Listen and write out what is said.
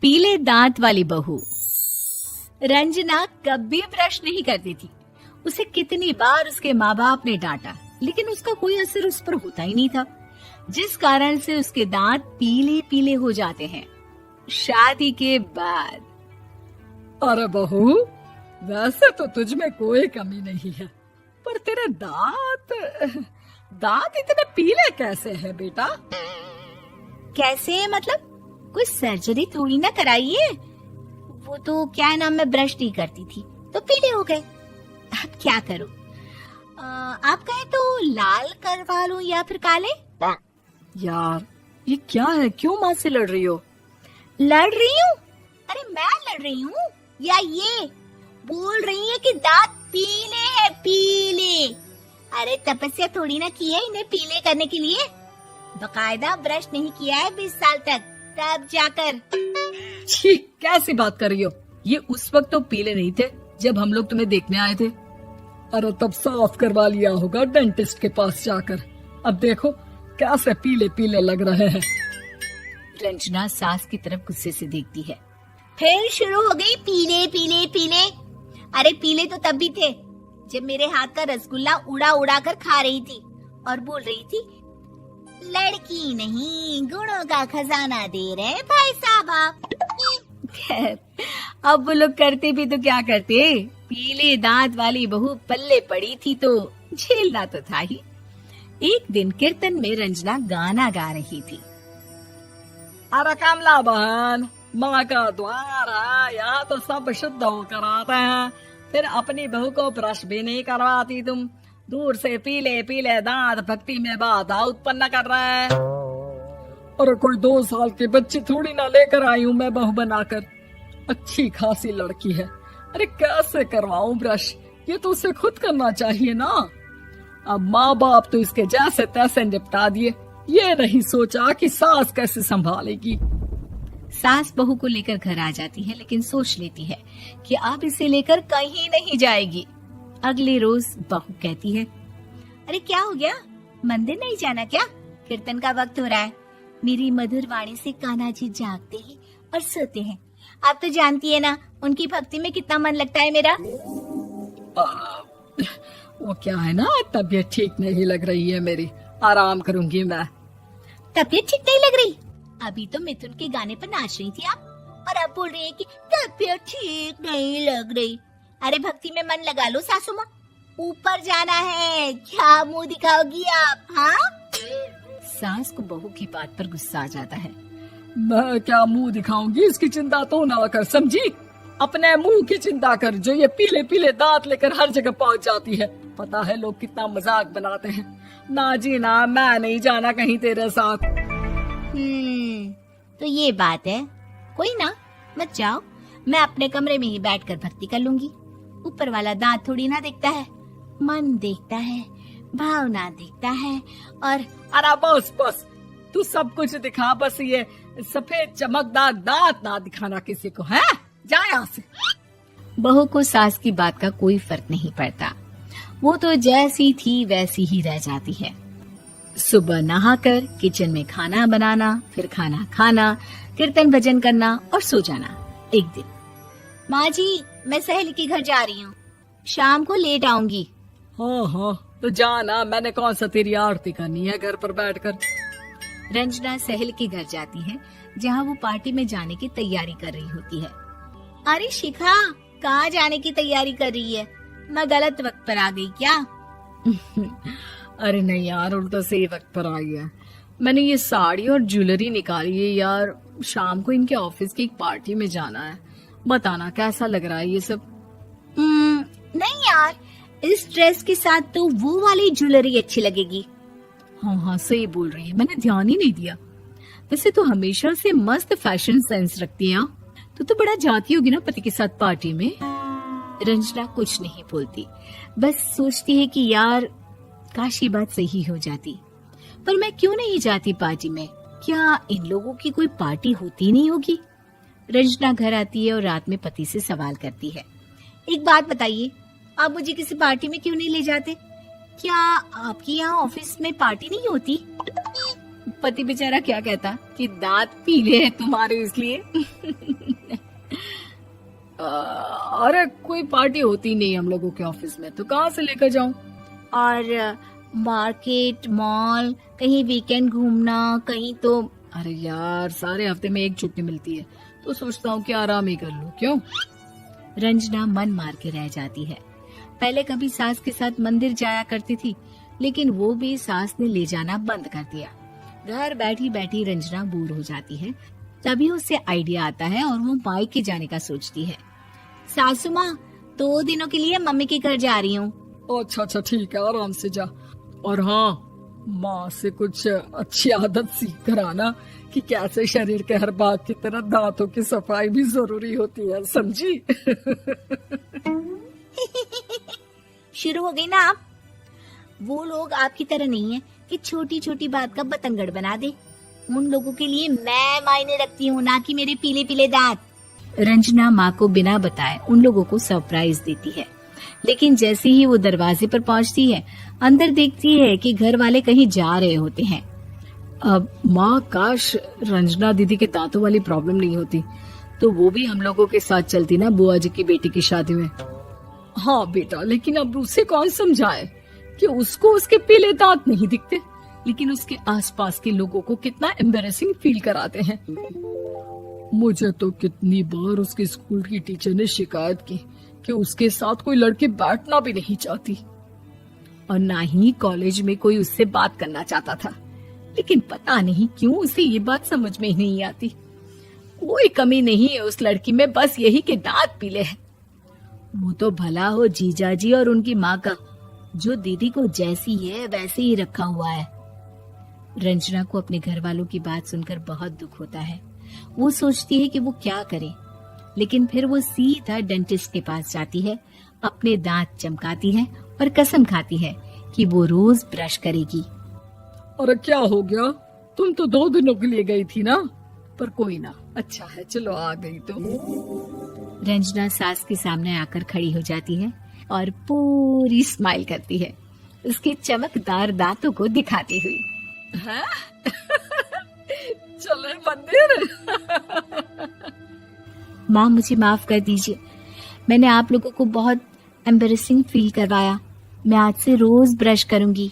पीले दांत वाली बहू। रंजना कभी ब्रश नहीं करती थी। उसे कितनी बार उसके माँ बाप ने डांटा, लेकिन उसका कोई असर उस पर होता ही नहीं था, जिस कारण से उसके दांत पीले पीले हो जाते हैं। शादी के बाद अरे बहू, वैसे तो तुझ में कोई कमी नहीं है, पर तेरे दांत इतने पीले कैसे हैं बेटा? कैसे मतलब? कोई सर्जरी थोड़ी ना कराइए। वो तो क्या नाम, मैं ब्रश नहीं करती थी तो पीले हो गए। अब क्या करूं? आप कहें तो लाल करवा लूं या फिर काले? यार ये क्या है, क्यों माँ से लड़ रही हो? लड़ रही हूँ? अरे मैं लड़ रही हूँ या ये बोल रही है कि दांत पीले हैं, पीले। अरे तपस्या थोड़ी ना की है इन्हें पीले करने के लिए। बकायदा ब्रश नहीं किया है 20 साल तक, तब जाकर। छी, कैसी बात कर रही हो? ये उस वक्त तो पीले नहीं थे जब हम लोग तुम्हें देखने आए थे। अरे तब साफ करवा लिया होगा डेंटिस्ट के पास जाकर। अब देखो कैसे पीले पीले लग रहे हैं। रंजना सास की तरफ गुस्से से देखती है। फिर शुरू हो गई पीले पीले पीले। अरे पीले तो तब भी थे जब मेरे हाथ का रसगुल्ला उड़ा उड़ा कर खा रही थी और बोल रही थी, लड़की नहीं गुणों का खजाना दे रहे भाई साहब आप। खैर, अब वो लोग करते भी तो क्या करते, पीले दांत वाली बहू पल्ले पड़ी थी तो झेलना तो था ही। एक दिन कीर्तन में रंजना गाना गा रही थी। अरे कमला बहन, माँ का द्वार है, यहाँ तो सब शुद्ध होकर आते हैं, फिर अपनी बहू को ब्रश भी नहीं करवाती तुम। दूर से पीले पीले दांत भक्ति में बाधा उत्पन्न कर रहे हैं। अरे कोई 2 साल की बच्ची थोड़ी ना लेकर आई हूँ मैं बहू बनाकर। अच्छी खासी लड़की है, अरे कैसे करवाऊं ब्रश? ये तो उसे खुद करना चाहिए ना। अब माँ बाप तो इसके जैसे तैसे निपटा दिए, ये नहीं सोचा कि सास कैसे संभालेगी। सास बहू को लेकर घर आ जाती है, लेकिन सोच लेती है कि अब इसे लेकर कहीं नहीं जाएगी। अगले रोज बहू कहती है, अरे क्या हो गया, मंदिर नहीं जाना क्या? कीर्तन का वक्त हो रहा है। मेरी मधुर वाणी से कान्हा जी जागते हैं और सोते हैं। आप तो जानती है ना उनकी भक्ति में कितना मन लगता है मेरा। वो क्या है ना, तबीयत ठीक नहीं लग रही है मेरी, आराम करूंगी मैं। तबीयत ठीक नहीं लग रही? अभी तो मिथुन के गाने पर नाच रही थी आप, और अब बोल रही है कि तबीयत ठीक नहीं लग रही। अरे भक्ति में मन लगा लो सासू माँ, ऊपर जाना है, क्या मुंह दिखाओगी आप? हाँ? सास को बहू की बात पर गुस्सा आ जाता है। मैं क्या मुंह दिखाऊंगी, इसकी चिंता तो ना कर, समझी? अपने मुंह की चिंता कर, जो ये पीले पीले दांत लेकर हर जगह पहुंच जाती है। पता है लोग कितना मजाक बनाते हैं। ना जी ना, मैं नहीं जाना कहीं तेरे साथ। तो ये बात है, कोई ना, मत जाओ, मैं अपने कमरे में ही बैठकर भक्ति कर लूंगी। ऊपर वाला दांत थोड़ी ना देखता है, मन देखता है, भावना देखता है। और अरे बस बस, तू सब कुछ दिखा, बस ये सफेद चमकदार दांत ना दिखाना किसी को, है? जा यहाँ से। बहू को सास की बात का कोई फर्क नहीं पड़ता, वो तो जैसी थी वैसी ही रह जाती है। सुबह नहाकर किचन में खाना बनाना, फिर खाना खाना, कीर्तन भजन करना और सो जाना। एक दिन, माँ जी मैं सहेली के घर जा रही हूँ, शाम को लेट आऊंगी। हाँ हाँ तो जाना, मैंने कौन सा तेरी आरती करनी है घर पर बैठकर। रंजना सहेली के घर जाती है, जहाँ वो पार्टी में जाने की तैयारी कर रही होती है। अरे शिखा, कहाँ जाने की तैयारी कर रही है? मैं गलत वक्त पर आ गई क्या? अरे नहीं यार, उल्टा सही वक्त पर आई है। मैंने ये साड़ी और ज्वेलरी निकाली है यार, शाम को इनके ऑफिस की एक पार्टी में जाना है। बताना कैसा लग रहा है ये सब? नहीं यार, इस ड्रेस के साथ तो वो वाली ज्वेलरी अच्छी लगेगी। हाँ हाँ सही बोल रही है, मैंने ध्यान ही नहीं दिया। वैसे तो हमेशा से मस्त फैशन सेंस रखती है। तो बड़ा जाती होगी ना पति के साथ पार्टी में। रंजना कुछ नहीं बोलती, बस सोचती है कि यार काश ये बात सही हो जाती, पर मैं क्यों नहीं जाती पार्टी में? क्या इन लोगों की कोई पार्टी होती नहीं होगी? रंजना घर आती है और रात में पति से सवाल करती है, एक बात बताइए, आप मुझे किसी पार्टी में क्यों नहीं ले जाते? क्या आपकी यहाँ ऑफिस में पार्टी नहीं होती? पति बेचारा क्या कहता कि दांत पीले हैं तुम्हारे इसलिए। अरे कोई पार्टी होती नहीं हम लोगों के ऑफिस में, तो कहाँ से लेकर जाऊं? और मार्केट, मॉल, कहीं वीकेंड घूमना, कहीं तो। अरे यार, सारे हफ्ते में एक छुट्टी मिलती है, तो सोचता हूँ कि आराम ही कर लूं। क्यों? रंजना मन मार के रह जाती है। पहले कभी सास के साथ मंदिर जाया करती थी, लेकिन वो भी सास ने ले जाना बंद कर दिया। घर बैठी बैठी रंजना बोर हो जाती है। तभी उसे आइडिया आता है और वो मायके जाने का सोचती है। सासू माँ, 2 दिनों के लिए मम्मी के घर जा रही हूँ। अच्छा अच्छा ठीक है, आराम से जा। और हाँ, माँ से कुछ अच्छी आदत सीख कर आना कि कैसे शरीर के हर भाग की तरह दांतों की सफाई भी जरूरी होती है, समझी? शुरू हो गई ना आप। वो लोग आपकी तरह नहीं है कि छोटी छोटी बात का बतंगड़ बना दे। उन लोगों के लिए मैं मायने रखती हूँ, ना कि मेरे पीले पीले दांत। रंजना माँ को बिना बताए उन लोगों को सरप्राइज देती है, लेकिन जैसे ही वो दरवाजे पर पहुँचती है, अंदर देखती है कि घर वाले कहीं जा रहे होते हैं। अब माँ, काश रंजना दीदी के दांतों वाली प्रॉब्लम नहीं होती, तो वो भी हम लोगों के साथ चलती ना बुआ जी की बेटी की शादी में। हाँ बेटा, लेकिन अब उसे कौन समझाए कि उसको उसके पीले दांत नहीं दिखते, लेकिन उसके आसपास के लोगों को कितना एम्बैरेसिंग फील कराते हैं। मुझे तो कितनी बार उसके स्कूल की टीचर ने शिकायत की कि उसके साथ कोई लड़की बैठना भी नहीं चाहती, और ना ही कॉलेज में कोई उससे बात करना चाहता था। लेकिन पता नहीं क्यों उसे ये बात समझ में ही नहीं आती। कोई कमी नहीं है उस लड़की में, बस यही कि दांत पीले हैं। वो तो भला हो जीजा जी और उनकी माँ का, जो दीदी को जैसी है वैसे ही रखा हुआ है। रंजना को अपने घर वालों की बात सुनकर बहुत दुख होता है। वो सोचती है कि वो क्या करे, लेकिन फिर वो सीधा डेंटिस्ट के पास जाती है, अपने दांत चमकाती है और कसम खाती है कि वो रोज ब्रश करेगी। अरे क्या हो गया? तुम तो 2 दिनों के लिए गई थी ना, पर कोई ना, अच्छा है, चलो आ गई तो। रंजना सास के सामने आकर खड़ी हो जाती है और पूरी स्माइल करती है, उसके चमकदार दांतों को दिखाती हुई। हैं? चले मंदिर। माँ, मुझे माफ कर दीजिए, मैंने आप लोगों को बहुत एम्बैरेसिंग फील करवाया। मैं आज से रोज ब्रश करूंगी।